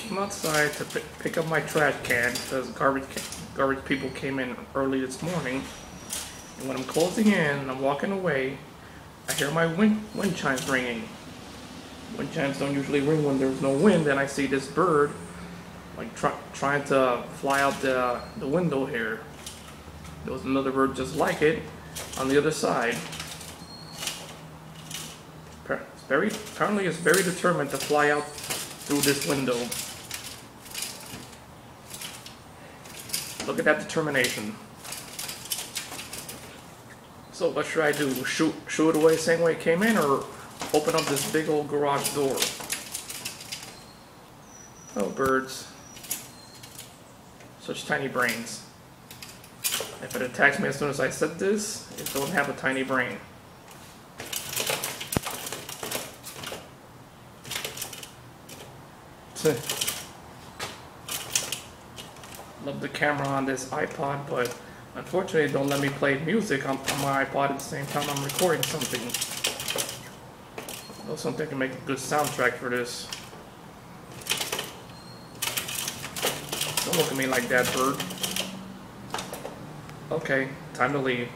came outside to pick up my trash can because garbage people came in early this morning. And when I'm closing in and I'm walking away, I hear my wind chimes ringing. Wind chimes don't usually ring when there's no wind, and I see this bird like trying to fly out the window here. There was another bird just like it on the other side. Apparently it's very determined to fly out through this window. Look at that determination. So what should I do? Shoo it away the same way it came in, or open up this big old garage door? Oh, birds. Such tiny brains. If it attacks me as soon as I said this, it don't have a tiny brain. Love the camera on this iPod, but unfortunately it don't let me play music on my iPod at the same time I'm recording something. Though something can make a good soundtrack for this. Don't look at me like that, bird. Okay, time to leave.